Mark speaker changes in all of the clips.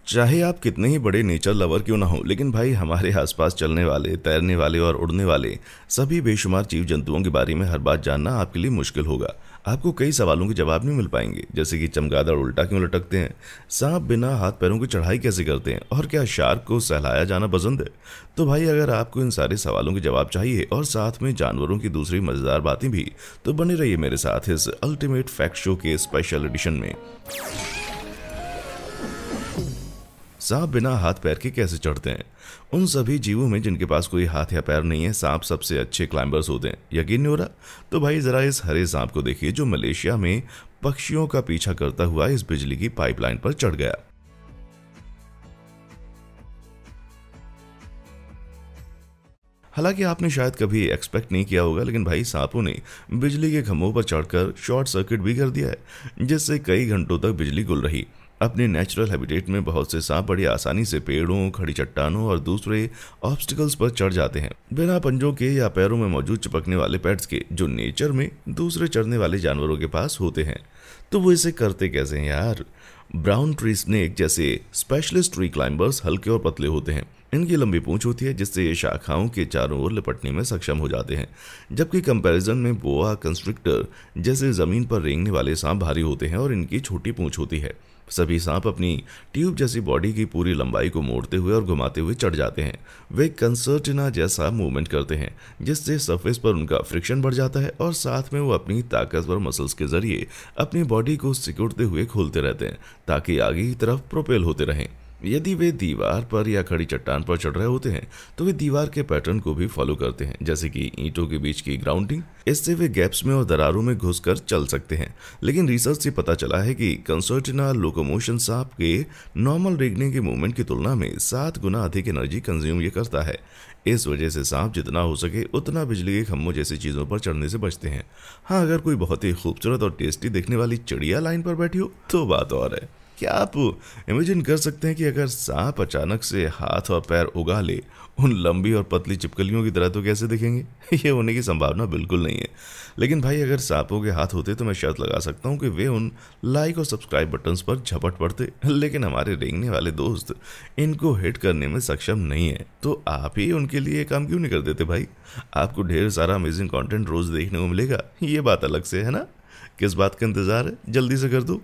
Speaker 1: चाहे आप कितने ही बड़े नेचर लवर क्यों ना हो, लेकिन भाई हमारे आसपास चलने वाले, तैरने वाले और उड़ने वाले सभी बेशुमार जीव जंतुओं के बारे में हर बात जानना आपके लिए मुश्किल होगा। आपको कई सवालों के जवाब नहीं मिल पाएंगे, जैसे कि चमगादड़ उल्टा क्यों लटकते हैं, सांप बिना हाथ पैरों की चढ़ाई कैसे करते हैं, और क्या शार्क को सहलाया जाना पसंद है। तो भाई अगर आपको इन सारे सवालों के जवाब चाहिए और साथ में जानवरों की दूसरी मजेदार बातें भी, तो बने रहिए मेरे साथ इस अल्टीमेट फैक्ट शो के स्पेशल एडिशन में। सांप बिना हाथ पैर के कैसे चढ़ते हैं। उन सभी जीवों में जिनके पास कोई हाथ या पैर नहीं है, सांप सबसे अच्छे क्लाइंबर्स होते हैं। यकीन नहीं हो रहा? तो भाई जरा इस हरे सांप को देखिए जो मलेशिया में पक्षियों का पीछा करता हुआ इस बिजली की पाइपलाइन पर चढ़ गया। हालांकि आपने शायद कभी एक्सपेक्ट नहीं किया होगा, लेकिन भाई सांपों ने बिजली के खंभों पर चढ़कर शॉर्ट सर्किट भी कर दिया है, जिससे कई घंटों तक बिजली गुल रही। अपने नेचुरल हैबिटेट में बहुत से सांप बड़ी आसानी से पेड़ों, खड़ी चट्टानों और दूसरे ऑब्स्टिकल्स पर चढ़ जाते हैं, बिना पंजों के या पैरों में मौजूद चिपकने वाले पैड्स के, जो नेचर में दूसरे चढ़ने वाले जानवरों के पास होते हैं। तो वो इसे करते कैसे हैं यार? ब्राउन ट्री स्नेक जैसे स्पेशलिस्ट ट्री क्लाइंबर्स हल्के और पतले होते हैं। इनकी लंबी पूंछ होती है, जिससे ये शाखाओं के चारों ओर लिपटने में सक्षम हो जाते हैं, जबकि कंपैरिजन में बोआ कंस्ट्रिक्टर जैसे जमीन पर रेंगने वाले सांप भारी होते हैं और इनकी छोटी पूंछ होती है। सभी सांप अपनी ट्यूब जैसी बॉडी की पूरी लंबाई को मोड़ते हुए और घुमाते हुए चढ़ जाते हैं। वे कंसर्टिना जैसा मूवमेंट करते हैं, जिससे सरफेस पर उनका फ्रिक्शन बढ़ जाता है और साथ में वो अपनी ताकतवर मसल्स के जरिए अपनी बॉडी को सिकुड़ते हुए खोलते रहते हैं, ताकि आगे की तरफ प्रोपेल होते रहें। यदि वे दीवार पर या खड़ी चट्टान पर चढ़ रहे होते हैं तो वे दीवार के पैटर्न को भी फॉलो करते हैं, जैसे कि ईंटों के बीच की ग्राउंडिंग। इससे वे गैप्स में और दरारों में घुसकर चल सकते हैं। लेकिन रिसर्च से पता चला है कि कंसर्टिना लोकोमोशन सांप के नॉर्मल रेंगने के मूवमेंट की तुलना में 7 गुना अधिक एनर्जी कंज्यूम ये करता है। इस वजह से सांप जितना हो सके उतना बिजली के खंभों जैसी चीज़ों पर चढ़ने से बचते हैं। हाँ, अगर कोई बहुत ही खूबसूरत और टेस्टी दिखने वाली चिड़िया लाइन पर बैठी हो तो बात और है। क्या आप इमेजिन कर सकते हैं कि अगर सांप अचानक से हाथ और पैर उगा ले, उन लंबी और पतली चिपकलियों की तरह तो कैसे दिखेंगे? ये होने की संभावना बिल्कुल नहीं है। लेकिन भाई अगर सांपों के हाथ होते तो मैं शर्त लगा सकता हूँ कि वे उन लाइक और सब्सक्राइब बटन्स पर झपट पड़ते। लेकिन हमारे रेंगने वाले दोस्त इनको हिट करने में सक्षम नहीं है, तो आप ही उनके लिए काम क्यों नहीं कर देते भाई? आपको ढेर सारा अमेजिंग कंटेंट रोज देखने को मिलेगा, ये बात अलग से है ना। किस बात का इंतजार है, जल्दी से कर दो।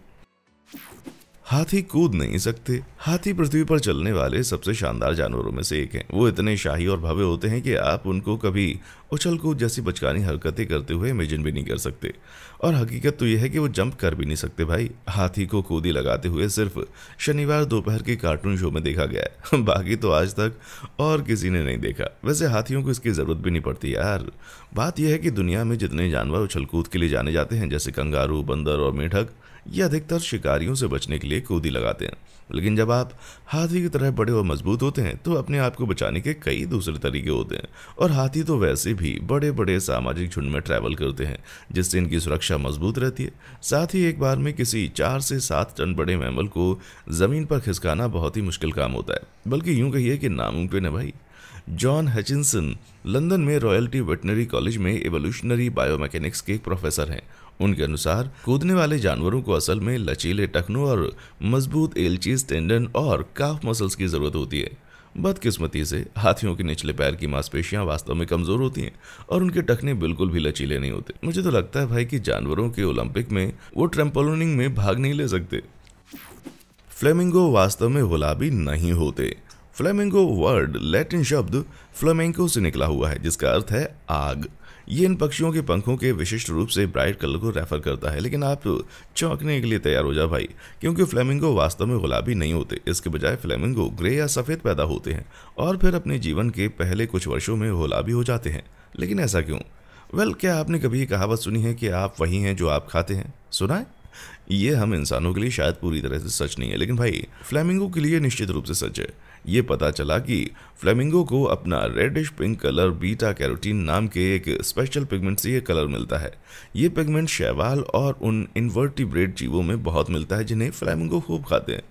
Speaker 1: हाथी कूद नहीं सकते। हाथी पृथ्वी पर चलने वाले सबसे शानदार जानवरों में से एक हैं। वो इतने शाही और भव्य होते हैं कि आप उनको कभी उछल कूद जैसी बचकानी हरकतें करते हुए इमेजिन भी नहीं कर सकते। और हकीकत तो यह है कि वो जंप कर भी नहीं सकते भाई। हाथी को कूदी लगाते हुए सिर्फ शनिवार दोपहर के कार्टून शो में देखा गया है, बाकी तो आज तक और किसी ने नहीं देखा। वैसे हाथियों को इसकी जरूरत भी नहीं पड़ती यार। बात यह है कि दुनिया में जितने जानवर उछल कूद के लिए जाने जाते हैं, जैसे कंगारू, बंदर और मेंढक, ये अधिकतर शिकारियों से बचने के लिए कूदी लगाते हैं। लेकिन जब आप हाथी की तरह बड़े और मजबूत होते हैं तो अपने आप को बचाने के कई दूसरे तरीके होते हैं। और हाथी तो वैसे भी बड़े बड़े सामाजिक झुंड में ट्रैवल करते हैं, जिससे इनकी सुरक्षा मजबूत रहती है। साथ ही एक बार में किसी 4 से 7 टन बड़े मैमल को जमीन पर खिसकाना बहुत ही मुश्किल काम होता है, बल्कि यूं कहिए कि नामुमकिन है भाई। जॉन हचिनसन लंदन में रॉयल्टी वेटनरी कॉलेज में एवोल्यूशनरी बायोमैकेनिक्स के एक प्रोफेसर हैं। उनके अनुसार कूदने वाले जानवरों को असल में लचीले टखनों और मजबूत एल्चीज टेंडन और काफ मसल्स की जरूरत होती है। बदकिस्मती से हाथियों के निचले पैर की मांसपेशियां वास्तव में कमजोर होती हैं और उनके टखने बिल्कुल भी लचीले नहीं होते। मुझे तो लगता है भाई कि जानवरों के ओलंपिक में वो ट्रैम्पोलिनिंग में भाग नहीं ले सकते। फ्लेमिंगो वास्तव में गुलाबी नहीं होते। फ्लेमिंगो वर्ड लैटिन शब्द फ्लेमेंको से निकला हुआ है, जिसका अर्थ है आग। ये इन पक्षियों के पंखों के विशिष्ट रूप से ब्राइट कलर को रेफर करता है। लेकिन आप चौंकने के लिए तैयार हो जाओ भाई, क्योंकि फ्लेमिंगो वास्तव में गुलाबी नहीं होते। इसके बजाय फ्लेमिंगो ग्रे या सफ़ेद पैदा होते हैं और फिर अपने जीवन के पहले कुछ वर्षों में गुलाबी हो जाते हैं। लेकिन ऐसा क्यों? क्या आपने कभी ये कहावत सुनी है कि आप वही हैं जो आप खाते हैं? सुना है? ये हम इंसानों के लिए शायद पूरी तरह से सच नहीं है, लेकिन भाई फ्लेमिंगो के लिए निश्चित रूप से सच है। ये पता चला कि फ्लेमिंगो को अपना reddish pink colour beta carotene नाम के एक स्पेशल पिगमेंट से ये कलर मिलता है। ये पिगमेंट शैवाल और उन इनवर्टिब्रेट जीवों में बहुत मिलता है जिन्हें फ्लेमिंगो खूब खाते हैं।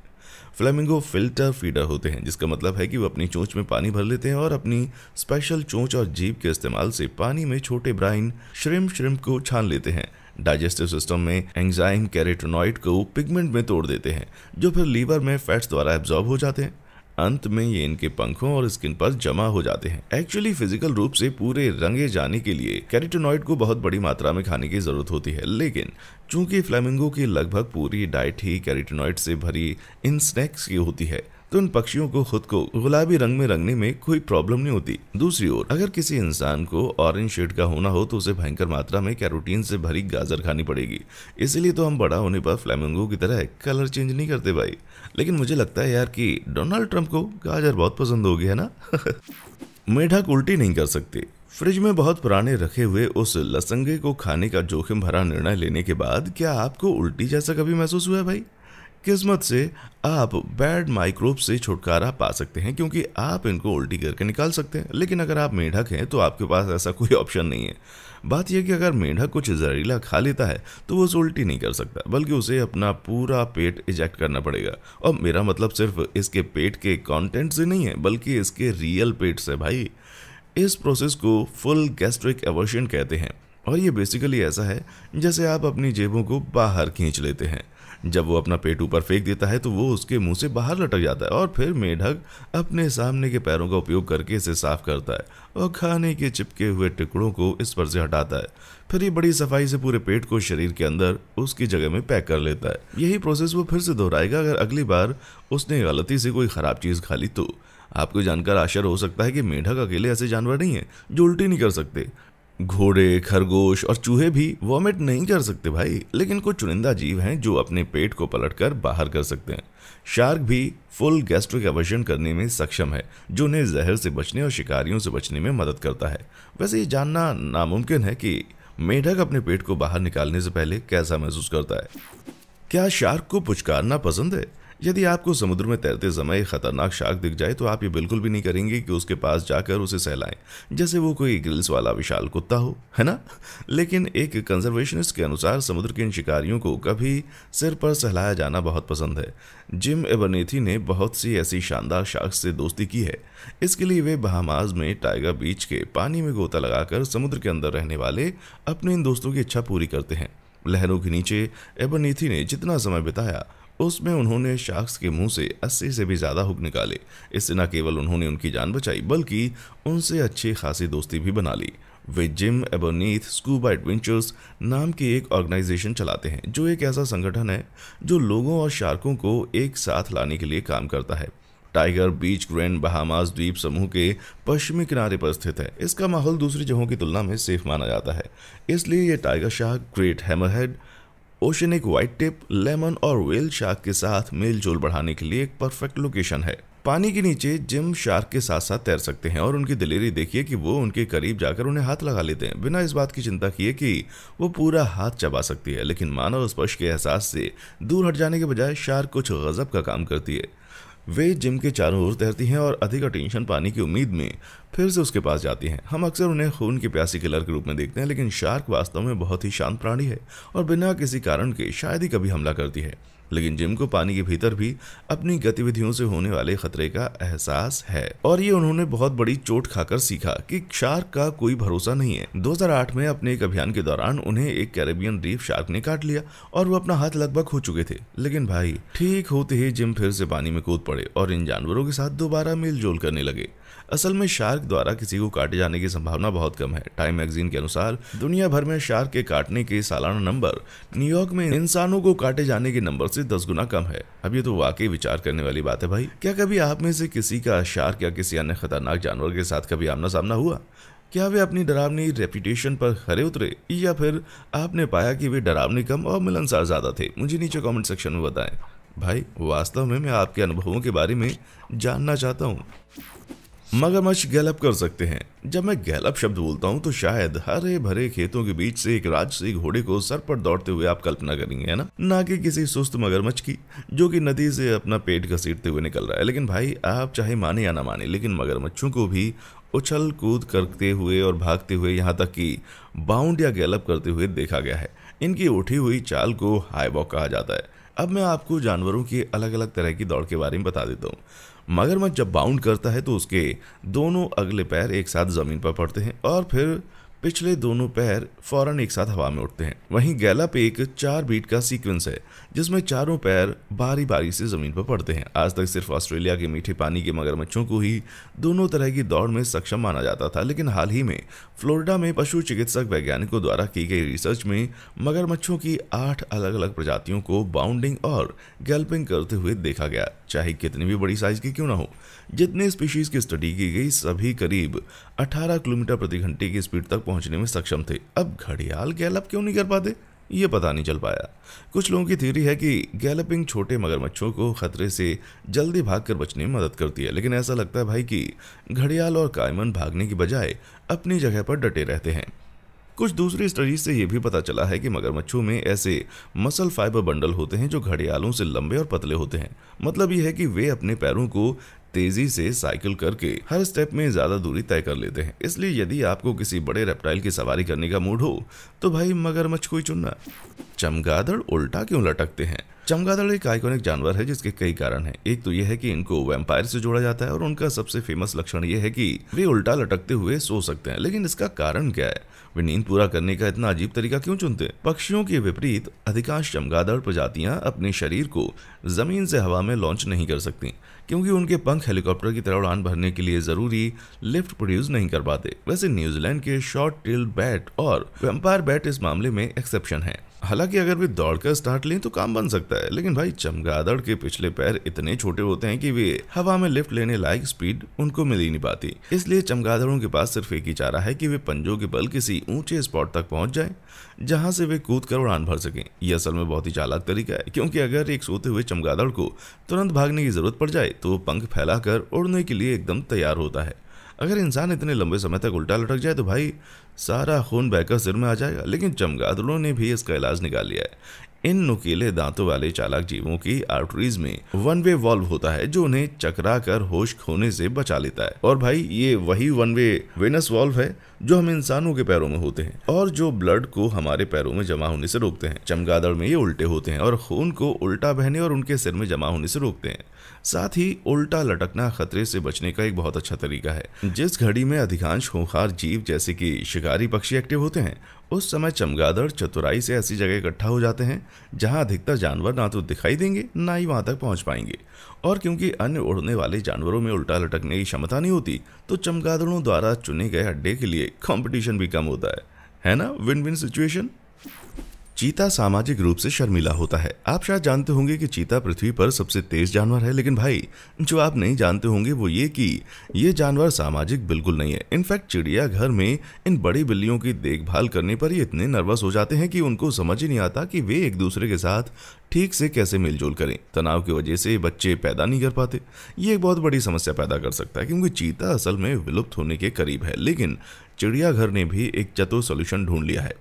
Speaker 1: फ्लेमिंगो फिल्टर फीडर होते हैं, जिसका मतलब है कि वो अपनी चोंच में पानी भर लेते हैं और अपनी स्पेशल चोंच और जीभ के इस्तेमाल से पानी में छोटे ब्राइन श्रिम्प को छान लेते हैं, डाइजेस्टिव सिस्टम में एंजाइम कैरोटीनॉइड को पिगमेंट में तोड़ देते हैं, जो फिर लीवर में फैट्स द्वारा एब्जॉर्ब हो जाते हैं। अंत में ये इनके पंखों और स्किन पर जमा हो जाते हैं। एक्चुअली फिजिकल रूप से पूरे रंगे जाने के लिए कैरोटीनॉइड को बहुत बड़ी मात्रा में खाने की जरूरत होती है, लेकिन चूंकि फ्लेमिंगो की लगभग पूरी डाइट ही कैरोटीनॉइड से भरी इन स्नैक्स की होती है, तो इन पक्षियों को खुद को गुलाबी रंग में रंगने में कोई प्रॉब्लम नहीं होती। दूसरी ओर अगर किसी इंसान को ऑरेंज शेड का होना हो तो उसे भयंकर मात्रा में कैरोटीन से भरी गाजर खानी पड़ेगी। इसलिए तो हम बड़ा होने पर फ्लेमिंगो की तरह कलर चेंज नहीं करते भाई। लेकिन मुझे लगता है यार कि डोनाल्ड ट्रंप को गाजर बहुत पसंद होगी, है ना? मेढक उल्टी नहीं कर सकते। फ्रिज में बहुत पुराने रखे हुए उस लसंगे को खाने का जोखिम भरा निर्णय लेने के बाद क्या आपको उल्टी जैसा कभी महसूस हुआ है भाई? किस्मत से आप बैड माइक्रोब से छुटकारा पा सकते हैं, क्योंकि आप इनको उल्टी करके निकाल सकते हैं। लेकिन अगर आप मेढक हैं तो आपके पास ऐसा कोई ऑप्शन नहीं है। बात यह कि अगर मेढक कुछ जहरीला खा लेता है तो वो उसे उल्टी नहीं कर सकता, बल्कि उसे अपना पूरा पेट इजेक्ट करना पड़ेगा। और मेरा मतलब सिर्फ इसके पेट के कंटेंट से नहीं है, बल्कि इसके रियल पेट से भाई। इस प्रोसेस को फुल गैस्ट्रिक एवर्शन कहते हैं, और ये बेसिकली ऐसा है जैसे आप अपनी जेबों को बाहर खींच लेते हैं। जब वो अपना पेट ऊपर फेंक देता है तो वो उसके मुंह से बाहर लटक जाता है, और फिर मेढक अपने सामने के पैरों का उपयोग करके इसे साफ करता है और खाने के चिपके हुए टुकड़ों को इस पर से हटाता है। फिर ये बड़ी सफाई से पूरे पेट को शरीर के अंदर उसकी जगह में पैक कर लेता है। यही प्रोसेस वो फिर से दोहराएगा अगर अगली बार उसने गलती से कोई खराब चीज़ खा ली तो। आपको जानकर आश्चर्य हो सकता है कि मेढक अकेले ऐसे जानवर नहीं है जो उल्टी नहीं कर सकते। घोड़े, खरगोश और चूहे भी वॉमिट नहीं कर सकते भाई, लेकिन कुछ चुनिंदा जीव हैं जो अपने पेट को पलटकर बाहर कर सकते हैं। शार्क भी फुल गैस्ट्रिक एवर्शन करने में सक्षम है, जो उन्हें जहर से बचने और शिकारियों से बचने में मदद करता है। वैसे ये जानना नामुमकिन है कि मेढक अपने पेट को बाहर निकालने से पहले कैसा महसूस करता है। क्या शार्क को पुचकारना पसंद है? यदि आपको समुद्र में तैरते समय खतरनाक शार्क दिख जाए तो आप ये बिल्कुल भी नहीं करेंगे कि उसके पास जाकर उसे सहलाएं, जैसे वो कोई ग्रिल्स वाला विशाल कुत्ता हो, है ना? लेकिन एक कंजर्वेशनिस्ट के अनुसार समुद्र के इन शिकारियों को कभी सिर पर सहलाया जाना बहुत पसंद है। जिम एबरनेथी ने बहुत सी ऐसी शानदार शार्क से दोस्ती की है। इसके लिए वे बहामास में टाइगर बीच के पानी में गोता लगाकर समुद्र के अंदर रहने वाले अपने इन दोस्तों की इच्छा पूरी करते हैं। लहरों के नीचे एबरनेथी ने जितना समय बिताया उसमें उन्होंने शार्क्स के मुंह से 80 से भी ज़्यादा हुक निकाले। इससे न केवल उन्होंने उनकी जान बचाई, बल्कि उनसे अच्छी खासी दोस्ती भी बना ली। वे जिम एबरनेथ स्कूबा एडवेंचर्स नाम की एक ऑर्गेनाइजेशन चलाते हैं, जो एक ऐसा संगठन है जो लोगों और शार्कों को एक साथ लाने के लिए काम करता है। टाइगर बीच ग्रैंड बहामास द्वीप समूह के पश्चिमी किनारे पर स्थित है। इसका माहौल दूसरी जगहों की तुलना में सेफ माना जाता है, इसलिए यह tiger shark, great hammerhead, oceanic white tip, lemon और व्हेल शार्क के साथ मेल जोल बढ़ाने के लिए एक परफेक्ट लोकेशन है। पानी के नीचे जिम शार्क के साथ साथ तैर सकते हैं, और उनकी दिलेरी देखिए कि वो उनके करीब जाकर उन्हें हाथ लगा लेते हैं, बिना इस बात की चिंता किए कि वो पूरा हाथ चबा सकती है। लेकिन मानव स्पर्श के एहसास से दूर हट जाने के बजाय शार्क कुछ गजब का काम करती है। वे जिम के चारों ओर तैरती हैं और अधिक अटेंशन पाने की उम्मीद में फिर से उसके पास जाती हैं। हम अक्सर उन्हें खून के प्यासी किलर के रूप में देखते हैं, लेकिन शार्क वास्तव में बहुत ही शांत प्राणी है और बिना किसी कारण के शायद ही कभी हमला करती है। लेकिन जिम को पानी के भीतर भी अपनी गतिविधियों से होने वाले खतरे का एहसास है, और ये उन्होंने बहुत बड़ी चोट खाकर सीखा कि शार्क का कोई भरोसा नहीं है। 2008 में अपने एक अभियान के दौरान उन्हें एक कैरेबियन रीफ शार्क ने काट लिया और वो अपना हाथ लगभग खो चुके थे। लेकिन भाई ठीक होते ही जिम फिर से पानी में कूद पड़े और इन जानवरों के साथ दोबारा मेल जोल करने लगे। असल में शार्क द्वारा किसी को काटे जाने की संभावना बहुत कम है। टाइम मैगजीन के अनुसार दुनिया भर में शार्क के काटने के सालाना नंबर न्यूयॉर्क में इंसानों को काटे जाने के नंबर से 10 गुना कम है। अब ये तो वाकई विचार करने वाली बात है भाई। क्या कभी आप में से किसी का शार्क या किसी अन्य खतरनाक जानवर के साथ कभी आमना सामना हुआ? क्या वे अपनी डरावनी रेपुटेशन पर खरे उतरे, या फिर आपने पाया कि वे डरावने कम और मिलनसार ज्यादा थे? मुझे नीचे कमेंट सेक्शन में बताएं। भाई वास्तव में मैं आपके अनुभवों के बारे में जानना चाहता हूँ। मगरमच्छ गैलप कर सकते हैं। जब मैं गैलप शब्द बोलता हूं तो शायद हरे भरे खेतों के बीच से एक राजसी घोड़े को सर पर दौड़ते हुए आप कल्पना करेंगे, है ना कि किसी सुस्त मगरमच्छ की जो कि नदी से अपना पेट घसीटते हुए निकल रहा है। लेकिन भाई आप चाहे माने या ना माने, लेकिन मगरमच्छों को भी उछल कूद करते हुए और भागते हुए, यहाँ तक कि बाउंड या गैलप करते हुए देखा गया है। इनकी उठी हुई चाल को हाई वॉक कहा जाता है। अब मैं आपको जानवरों की अलग अलग तरह की दौड़ के बारे में बता देता हूँ। मगरमच्छ जब बाउंड करता है तो उसके दोनों अगले पैर एक साथ जमीन पर पड़ते हैं और फिर पिछले दोनों पैर फौरन एक साथ हवा में उठते हैं। वहीं गैलप एक 4 बीट का सीक्वेंस है जिसमें चारों पैर बारी बारी से जमीन पर पड़ते हैं। आज तक सिर्फ ऑस्ट्रेलिया के मीठे पानी के मगरमच्छों को ही दोनों तरह की दौड़ में सक्षम माना जाता था, लेकिन हाल ही में फ्लोरिडा में पशु चिकित्सक वैज्ञानिकों द्वारा की गई रिसर्च में मगरमच्छों की 8 अलग अलग प्रजातियों को बाउंडिंग और गैल्पिंग करते हुए देखा गया। चाहे कितनी भी बड़ी साइज की क्यों ना हो, जितने स्पीशीज की स्टडी की गई सभी करीब 18 किलोमीटर प्रति घंटे की स्पीड तक पहुंचने में सक्षम थे। अब घड़ियाल गैलप क्यों नहीं कर पाते, ये पता नहीं चल पाया। कुछ लोगों की थ्योरी है कि गैलपिंग छोटे मगरमच्छों को खतरे से जल्दी भागकर बचने में मदद करती है, लेकिन ऐसा लगता है भाई कि घड़ियाल और कायमन भागने की बजाय अपनी जगह पर डटे रहते हैं। कुछ दूसरी स्टडीज से यह भी पता चला है कि मगरमच्छों में ऐसे मसल फाइबर बंडल होते हैं जो घड़ियालों से लंबे और पतले होते हैं। मतलब यह है कि वे अपने पैरों को तेजी से साइकिल करके हर स्टेप में ज्यादा दूरी तय कर लेते हैं। इसलिए यदि आपको किसी बड़े रेप्टाइल की सवारी करने का मूड हो तो भाई मगरमच्छ को ही चुनना। चमगादड़ उल्टा क्यों लटकते हैं? चमगादड़ एक आइकॉनिक जानवर है जिसके कई कारण हैं। एक तो यह है कि इनको वैम्पायर से जोड़ा जाता है और उनका सबसे फेमस लक्षण यह है कि वे उल्टा लटकते हुए सो सकते हैं। लेकिन इसका कारण क्या है? वे नींद पूरा करने का इतना अजीब तरीका क्यों चुनते हैं? पक्षियों के विपरीत अधिकांश चमगादड़ प्रजातियां अपने शरीर को जमीन से हवा में लॉन्च नहीं कर सकती क्योंकि उनके पंख हेलीकॉप्टर की तरह उड़ान भरने के लिए जरूरी लिफ्ट प्रोड्यूस नहीं कर पाते। वैसे न्यूजीलैंड के शॉर्ट टेल्ड बैट और वैम्पायर बैट इस मामले में एक्सेप्शन है। हालांकि अगर वे दौड़कर स्टार्ट लें तो काम बन सकता है, लेकिन भाई चमगादड़ के पिछले पैर इतने छोटे होते हैं कि वे हवा में लिफ्ट लेने लायक स्पीड उनको मिल ही नहीं पाती। इसलिए चमगादड़ों के पास सिर्फ एक ही चारा है कि वे पंजों के बल किसी ऊंचे स्पॉट तक पहुंच जाएं जहां से वे कूद कर उड़ान भर सकें। यह असल में बहुत ही चालाक तरीका है, क्योंकि अगर एक सोते हुए चमगादड़ को तुरंत भागने की जरूरत पड़ जाए तो वो पंख फैलाकर उड़ने के लिए एकदम तैयार होता है। अगर इंसान इतने लंबे समय तक उल्टा लटक जाए तो भाई सारा खून बहकर सिर में आ जाएगा। लेकिन चमगादड़ों ने भी इसका इलाज निकाल लिया है। इन नुकीले दांतों वाले चालाक जीवों की आर्टरीज में वन वे वॉल्व होता है जो उन्हें चकरा कर होश खोने से बचा लेता है। और भाई ये वही वन वे वेनस वॉल्व है जो हम इंसानों के पैरों में होते हैं और जो ब्लड को हमारे पैरों में जमा होने से रोकते हैं। चमगादड़ में ये उल्टे होते हैं और खून को उल्टा बहने और उनके सिर में जमा होने से रोकते हैं। साथ ही उल्टा लटकना खतरे से बचने का एक बहुत अच्छा तरीका है। जिस घड़ी में अधिकांश खूंखार जीव जैसे कि शिकारी पक्षी एक्टिव होते हैं, उस समय चमगादड़ चतुराई से ऐसी जगह इकट्ठा हो जाते हैं जहां अधिकतर जानवर ना तो दिखाई देंगे ना ही वहां तक पहुंच पाएंगे। और क्योंकि अन्य उड़ने वाले जानवरों में उल्टा लटकने की क्षमता नहीं होती, तो चमगादड़ों द्वारा चुने गए अड्डे के लिए कंपटीशन भी कम होता है ना? Win win situation. चीता सामाजिक रूप से शर्मीला होता है। आप शायद जानते होंगे कि चीता पृथ्वी पर सबसे तेज जानवर है, लेकिन भाई जो आप नहीं जानते होंगे वो ये कि ये जानवर सामाजिक बिल्कुल नहीं है। इनफैक्ट चिड़ियाघर में इन बड़ी बिल्लियों की देखभाल करने पर ये इतने नर्वस हो जाते हैं कि उनको समझ ही नहीं आता कि वे एक दूसरे के साथ ठीक से कैसे मिलजुल करें। तनाव की वजह से बच्चे पैदा नहीं कर पाते। ये एक बहुत बड़ी समस्या पैदा कर सकता है क्योंकि चीता असल में विलुप्त होने के करीब है। लेकिन चिड़ियाघर ने भी एक चतुर सोल्यूशन ढूंढ लिया है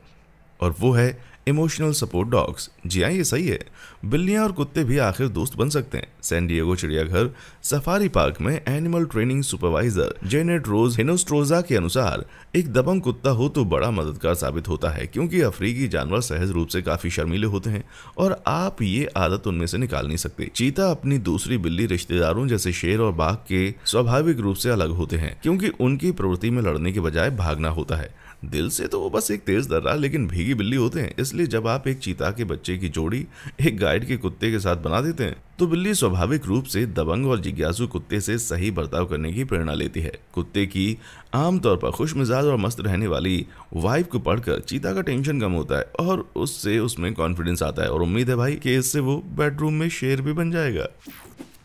Speaker 1: और वो है इमोशनल सपोर्ट डॉग्स। जी हाँ, ये सही है। बिल्लियां और कुत्ते भी आखिर दोस्त बन सकते हैं। सैन डिएगो चिड़ियाघर सफारी पार्क में एनिमल ट्रेनिंग सुपरवाइजर जेनेट रोज हिनोस्ट्रोजा के अनुसार एक दबंग कुत्ता हो तो बड़ा मददगार साबित होता है, क्योंकि अफ्रीकी जानवर सहज रूप से काफी शर्मीले होते हैं और आप ये आदत उनमें से निकाल नहीं सकते। चीता अपनी दूसरी बिल्ली रिश्तेदारों जैसे शेर और बाघ के स्वाभाविक रूप से अलग होते हैं, क्योंकि उनकी प्रवृत्ति में लड़ने के बजाय भागना होता है। दिल से तो वो बस एक तेज दर्रा लेकिन भीगी बिल्ली होते हैं। इसलिए जब आप एक चीता के बच्चे की जोड़ी एक गाइड के कुत्ते के साथ बना देते हैं तो बिल्ली स्वाभाविक रूप से दबंग और जिज्ञासु कुत्ते से सही बर्ताव करने की प्रेरणा लेती है। कुत्ते की आमतौर पर खुश मिजाज और मस्त रहने वाली वाइफ को पढ़कर चीता का टेंशन कम होता है और उससे उसमें कॉन्फिडेंस आता है और उम्मीद है भाई कि इससे वो बेडरूम में शेर भी बन जाएगा।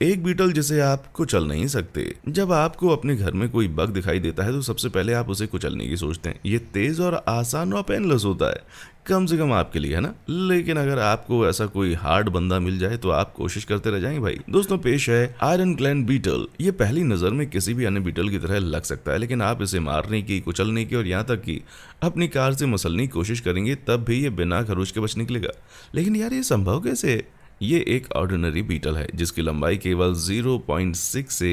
Speaker 1: एक बीटल जिसे आप कुचल नहीं सकते। जब आपको अपने घर में कोई बग दिखाई देता है तो सबसे पहले आप उसे कुचलने की सोचते हैं। ये तेज और आसान और पेनलेस होता है, कम से कम आपके लिए, है ना? लेकिन अगर आपको ऐसा कोई हार्ड बंदा मिल जाए तो आप कोशिश करते रह जाएंगे भाई। दोस्तों, पेश है आयरन ग्लैंड बीटल। ये पहली नजर में किसी भी अन्य बीटल की तरह लग सकता है, लेकिन आप इसे मारने की, कुचलने की और यहाँ तक कि अपनी कार से मसलने की कोशिश करेंगे तब भी ये बिना खरोच के बच निकलेगा। लेकिन यार, ये संभव कैसे है? ये एक ऑर्डिनरी बीटल है जिसकी लंबाई केवल 0.6 से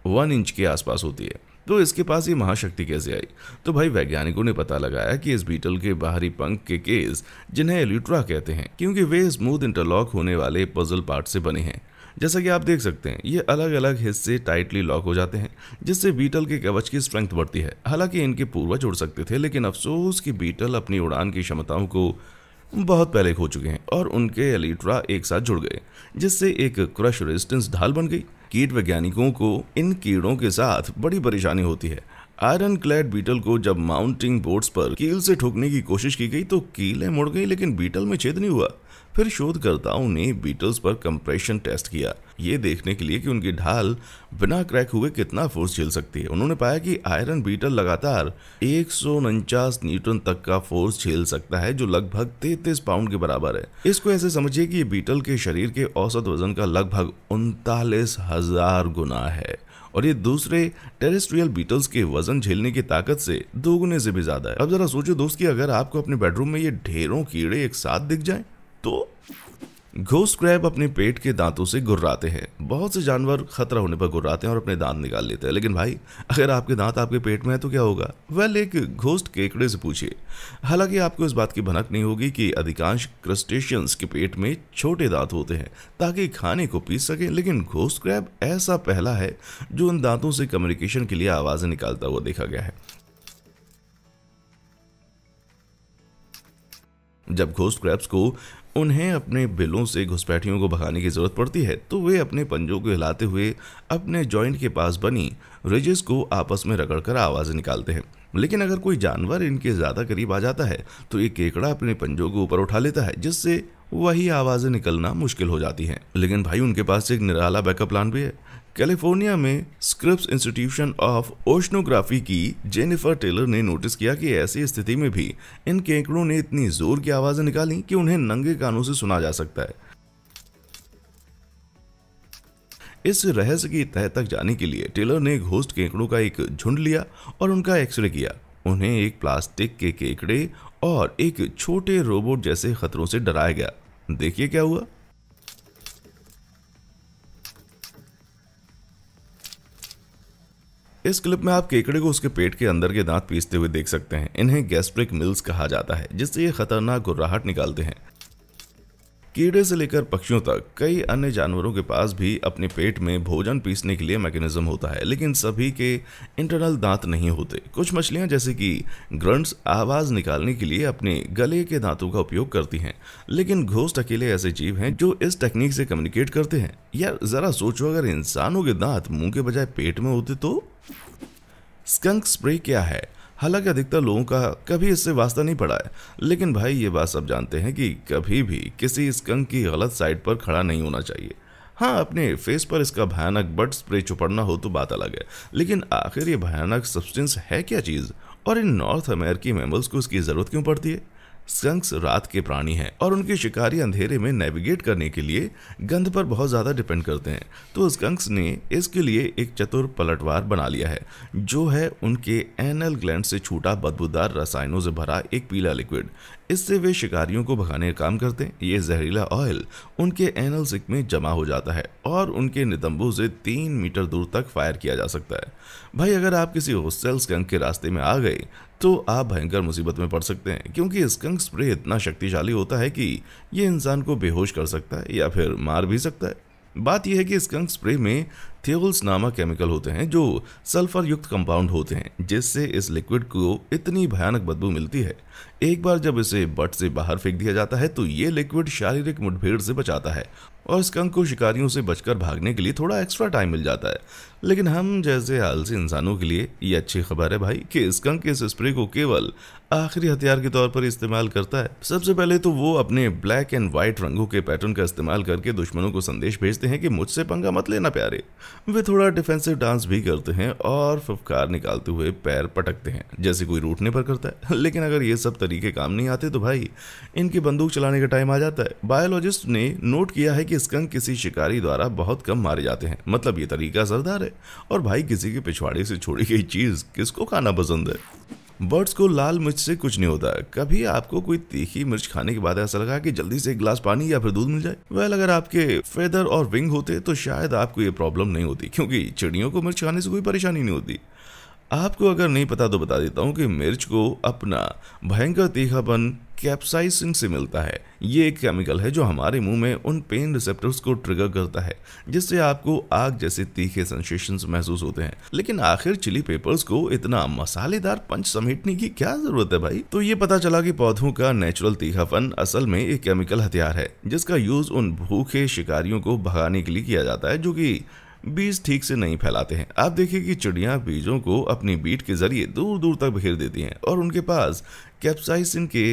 Speaker 1: 1 इंच के आसपास होती है। तो इसके पास ये महाशक्ति कैसे आई? तो भाई वैज्ञानिकों ने पता लगाया कि इस बीटल के बाहरी पंख के केस, जिन्हें एल्यूट्रा कहते हैं, क्योंकि वे स्मूथ इंटरलॉक होने वाले पजल पार्ट से बने हैं जैसा कि आप देख सकते हैं ये अलग अलग हिस्से टाइटली लॉक हो जाते हैं, जिससे बीटल के कवच की स्ट्रेंथ बढ़ती है। हालांकि इनके पूर्वज उड़ सकते थे, लेकिन अफसोस कि बीटल अपनी उड़ान की क्षमताओं को बहुत पहले खो चुके हैं और उनके एलिट्रा एक साथ जुड़ गए, जिससे एक क्रश रेजिस्टेंस ढाल बन गई। कीट वैज्ञानिकों को इन कीड़ों के साथ बड़ी परेशानी होती है। आयरन क्लैड बीटल को जब माउंटिंग बोट्स पर कील से ठोकने की कोशिश की गई तो कीलें मुड़ गई, लेकिन बीटल में छेद नहीं हुआ। फिर शोधकर्ताओं ने बीटल्स पर कंप्रेशन टेस्ट किया, ये देखने के लिए कि उनकी ढाल बिना क्रैक हुए कितना फोर्स झेल सकती है। उन्होंने पाया कि आयरन बीटल लगातार 149 न्यूटन तक का फोर्स झेल सकता है, जो लगभग 33 पाउंड के बराबर है। इसको ऐसे समझिए कि ये बीटल के शरीर के औसत वजन का लगभग 39,000 गुना है, और ये दूसरे टेरेस्ट्रियल बीटल्स के वजन झेलने की ताकत से 2 गुने से भी ज्यादा है। अब जरा सोचो दोस्त कि अगर आपको अपने बेडरूम में ये ढेरों कीड़े एक साथ दिख जाएं तो। घोस्ट क्रैब अपने पेट के दांतों से गुर्राते हैं। बहुत से जानवर खतरा होने पर गुर्राते हैं और अपने दांत निकाल लेते हैं, लेकिन भाई अगर आपके दांत आपके पेट में है तो क्या होगा? वेल, एक घोस्ट केकड़े से पूछिए। हालांकि आपको इस बात की भनक नहीं होगी कि अधिकांश क्रस्टेशियंस के पेट में छोटे दांत होते हैं ताकि खाने को पीस सके, लेकिन घोस्ट क्रैब ऐसा पहला है जो उन दांतों से कम्युनिकेशन के लिए आवाजें निकालता हुआ देखा गया है। जब घोस्ट क्रैब्स को उन्हें अपने बिलों से घुसपैठियों को भगाने की जरूरत पड़ती है तो वे अपने पंजों को हिलाते हुए अपने जॉइंट के पास बनी रिजेस को आपस में रगड़कर आवाजें निकालते हैं। लेकिन अगर कोई जानवर इनके ज्यादा करीब आ जाता है तो ये केकड़ा अपने पंजों को ऊपर उठा लेता है, जिससे वही आवाजें निकलना मुश्किल हो जाती हैं। लेकिन भाई उनके पास एक निराला बैकअप प्लान भी है। कैलिफोर्निया में स्क्रिप्स इंस्टीट्यूशन ऑफ ओशनोग्राफी की जेनिफर टेलर ने नोटिस किया कि ऐसी स्थिति में भी इन केकड़ों ने इतनी जोर की आवाजें निकाली कि उन्हें नंगे कानों से सुना जा सकता है। इस रहस्य की तह तक जाने के लिए टेलर ने घोस्ट केकड़ों का एक झुंड लिया और उनका एक्सरे किया। उन्हें एक प्लास्टिक के केकड़े और एक छोटे रोबोट जैसे खतरों से डराया गया। देखिए क्या हुआ। इस क्लिप में आप केकड़े को उसके पेट के अंदर के दांत पीसते हुए देख सकते हैं। इन्हें गैस्ट्रिक मिल्स कहा जाता है, जिससे ये खतरनाक गुर्राहट निकालते हैं। कीड़े से लेकर पक्षियों तक कई अन्य जानवरों के पास भी अपने पेट में भोजन पीसने के लिए मैकेनिज्म होता है, लेकिन सभी के इंटरनल दांत नहीं होते। कुछ मछलियां जैसे कि ग्रंट्स आवाज निकालने के लिए अपने गले के दांतों का उपयोग करती हैं, लेकिन घोस्ट अकेले ऐसे जीव हैं जो इस टेक्निक से कम्युनिकेट करते हैं। यार जरा सोचो, अगर इंसानों के दांत मुंह के बजाय पेट में होते तो। स्कंक स्प्रे क्या है? हालांकि अधिकतर लोगों का कभी इससे वास्ता नहीं पड़ा है, लेकिन भाई ये बात सब जानते हैं कि कभी भी किसी स्कंक की गलत साइड पर खड़ा नहीं होना चाहिए। हाँ, अपने फेस पर इसका भयानक बट स्प्रे चुपड़ना हो तो बात अलग है, लेकिन आखिर ये भयानक सब्सटेंस है क्या चीज, और इन नॉर्थ अमेरिकी मैमल्स को इसकी जरूरत क्यों पड़ती है? स्कंक्स रात के प्राणी हैं और उनके शिकारी अंधेरे में नेविगेट करने के लिए गंध पर बहुत ज़्यादा डिपेंड करते हैं। तो स्कंक्स ने इसके लिए एक चतुर पलटवार बना लिया है, जो है उनके एनल ग्लैंड से छूटा बदबूदार रसायनों से भरा एक पीला लिक्विड। इससे वे शिकारियों को भगाने का काम करते हैं। ये जहरीला ऑयल उनके एनल सिक में जमा हो जाता है और उनके नितंबों से 3 मीटर दूर तक फायर किया जा सकता है। भाई अगर आप किसी होस्टल स्कंक के रास्ते में आ गए तो आप भयंकर मुसीबत में पड़ सकते हैं, क्योंकि स्कंक स्प्रे इतना शक्तिशाली होता है कि ये इंसान को बेहोश कर सकता है या फिर मार भी सकता है। बात यह है कि स्कंक स्प्रे में थियोल्स नामक केमिकल होते हैं जो सल्फर युक्त कंपाउंड होते हैं, जिससे इस लिक्विड को इतनी भयानक बदबू मिलती है। एक बार जब इसे बट से बाहर फेंक दिया जाता है तो ये लिक्विड शारीरिक मुठभेड़ से बचाता है और स्कंक को शिकारियों से बचकर भागने के लिए थोड़ा एक्स्ट्रा टाइम मिल जाता है। लेकिन हम जैसे आलसी इंसानों के लिए ये अच्छी खबर है भाई कि स्कंक इस स्प्रे को केवल आखिरी हथियार के तौर पर इस्तेमाल करता है। सबसे पहले तो वो अपने ब्लैक एंड व्हाइट रंगों के पैटर्न का इस्तेमाल करके दुश्मनों को संदेश भेजते हैं कि मुझसे पंगा मत लेना प्यारे। वे थोड़ा डिफेंसिव डांस भी करते हैं और फुफकार निकालते हुए पैर पटकते हैं जैसे कोई रूठने पर करता है। लेकिन अगर ये सब तरीके काम नहीं आते तो भाई इनकी बंदूक चलाने का टाइम आ जाता है। बायोलॉजिस्ट ने नोट किया है कि स्कंक किसी शिकारी द्वारा बहुत कम मारे जाते हैं, मतलब ये तरीका असरदार है। और भाई किसी के पिछवाड़े से छोड़ी गई चीज किसको खाना पसंद है? बर्ड्स को लाल मिर्च से कुछ नहीं होता। कभी आपको कोई तीखी मिर्च खाने के बाद ऐसा लगा कि जल्दी से एक गिलास पानी या फिर दूध मिल जाए? वेल, अगर आपके फेदर और विंग होते तो शायद आपको ये प्रॉब्लम नहीं होती, क्योंकि चिड़ियों को मिर्च खाने से कोई परेशानी नहीं होती। आपको अगर नहीं पता तो बता देता हूँ कि मिर्च को अपना भयंकर तीखापन कैप्साइसिन से मिलता है। ये एक केमिकल है जो हमारे मुंह में उन पेन रिसेप्टर्स को ट्रिगर करता है जिससे आपको आग जैसे तीखे सेंसेशंस महसूस होते हैं। लेकिन आखिर चिली पेपर्स को इतना मसालेदार पंच समेटने की क्या जरूरत है भाई? तो ये पता चला कि पौधों का नेचुरल तीखापन असल में एक केमिकल हथियार है जिसका यूज उन भूखे शिकारियों को भगाने के लिए किया जाता है जो कि बीज ठीक से नहीं फैलाते हैं। आप देखिए कि चिड़ियां बीजों को अपनी बीट के जरिए दूर दूर तक बिखेर देती हैं और उनके पास कैप्साइसिन के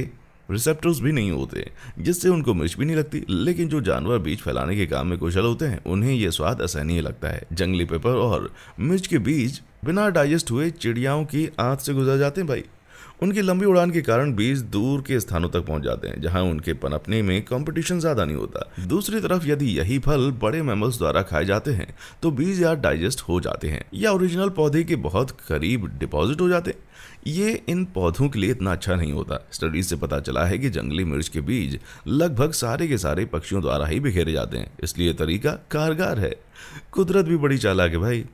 Speaker 1: रिसेप्टर्स भी नहीं होते जिससे उनको मिर्च भी नहीं लगती। लेकिन जो जानवर बीज फैलाने के काम में कुशल होते हैं उन्हें यह स्वाद असहनीय लगता है। जंगली पेपर और मिर्च के बीज बिना डाइजेस्ट हुए चिड़ियाओं की आंत से गुजर जाते हैं भाई। उनकी लंबी उड़ान के कारण बीज दूर के स्थानों तक पहुंच जाते हैं जहां उनके पनपने में कंपटीशन ज्यादा नहीं होता। दूसरी तरफ यदि यही फल बड़े मैमल्स द्वारा खाए जाते हैं तो बीज या डाइजेस्ट हो जाते हैं या ओरिजिनल पौधे के बहुत करीब डिपॉजिट हो जाते हैं। ये इन पौधों के लिए इतना अच्छा नहीं होता। स्टडीज से पता चला है कि जंगली मिर्च के बीज लगभग सारे के सारे पक्षियों द्वारा ही बिखेरे जाते हैं, इसलिए तरीका कारगर है। कुदरत भी बड़ी चालाक है भाई।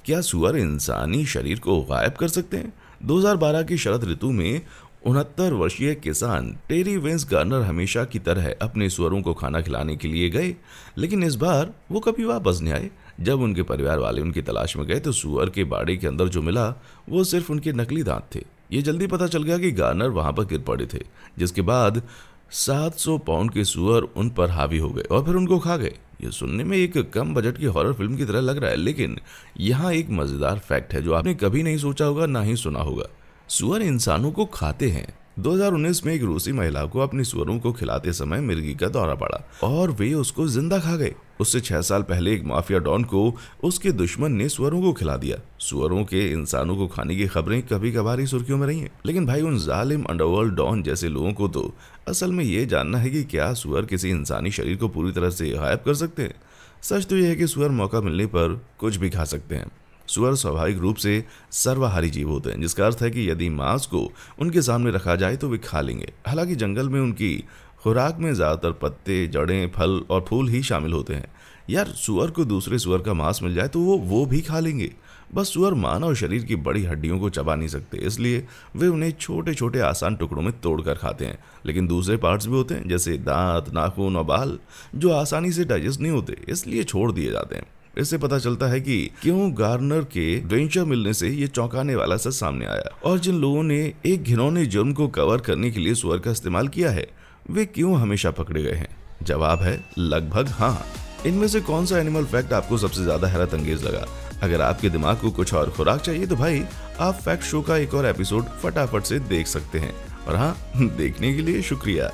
Speaker 1: क्या सुअर इंसानी शरीर को गायब कर सकते हैं? 2012 की शरद ऋतु में 69 वर्षीय किसान टेरी वेंस गार्नर हमेशा की तरह अपने सुअरों को खाना खिलाने के लिए गए, लेकिन इस बार वो कभी वापस नहीं आए। जब उनके परिवार वाले उनकी तलाश में गए तो सुअर के बाड़े के अंदर जो मिला वो सिर्फ उनके नकली दांत थे। ये जल्दी पता चल गया कि गार्नर वहां पर गिर पड़े थे, जिसके बाद 700 पाउंड के सुअर उन पर हावी हो गए और फिर उनको खा गए। ये सुनने में एक कम बजट की हॉरर फिल्म की तरह लग रहा है, लेकिन यहाँ एक मजेदार फैक्ट है जो आपने कभी नहीं सोचा होगा ना ही सुना होगा। सुअर इंसानों को खाते हैं। 2019 में एक रूसी महिला को अपने सुअरों को खिलाते समय मिर्गी का दौरा पड़ा और वे उसको जिंदा खा गए। उससे 6 साल पहले एक माफिया डॉन को उसके दुश्मन ने सुअरों को खिला दिया। सुअरों के इंसानों को खाने की खबरें कभी कभार ही सुर्खियों में रही हैं, लेकिन भाई उन जालिम अंडरवर्ल्ड डॉन जैसे लोगों को तो असल में ये जानना है कि क्या सुअर किसी इंसानी शरीर को पूरी तरह से गायब कर सकते हैं। सच तो यह है कि सुअर मौका मिलने पर कुछ भी खा सकते हैं। सुअर स्वाभाविक रूप से सर्वाहारी जीव होते हैं, जिसका अर्थ है कि यदि मांस को उनके सामने रखा जाए तो वे खा लेंगे। हालांकि जंगल में उनकी खुराक में ज्यादातर पत्ते, जड़ें, फल और फूल ही शामिल होते हैं। यार सुअर को दूसरे सुअर का मांस मिल जाए तो वो भी खा लेंगे। बस सुअर मानव शरीर की बड़ी हड्डियों को चबा नहीं सकते, इसलिए वे उन्हें छोटे छोटे आसान टुकड़ों में तोड़कर खाते हैं। लेकिन दूसरे पार्ट्स भी होते हैं जैसे दांत, नाखून और बाल जो आसानी से डाइजेस्ट नहीं होते, इसलिए छोड़ दिए जाते हैं। इससे पता चलता है कि क्यों गार्नर के वेंचर मिलने से ये चौंकाने वाला सच सामने आया और जिन लोगों ने एक घिनौने जुर्म को कवर करने के लिए सुअर का इस्तेमाल किया है वे क्यों हमेशा पकड़े गए हैं। जवाब है लगभग हाँ। इनमें से कौन सा एनिमल फैक्ट आपको सबसे ज्यादा हैरत अंगेज लगा? अगर आपके दिमाग को कुछ और खुराक चाहिए तो भाई आप फैक्ट शो का एक और एपिसोड फटाफट से देख सकते हैं। और हाँ, देखने के लिए शुक्रिया।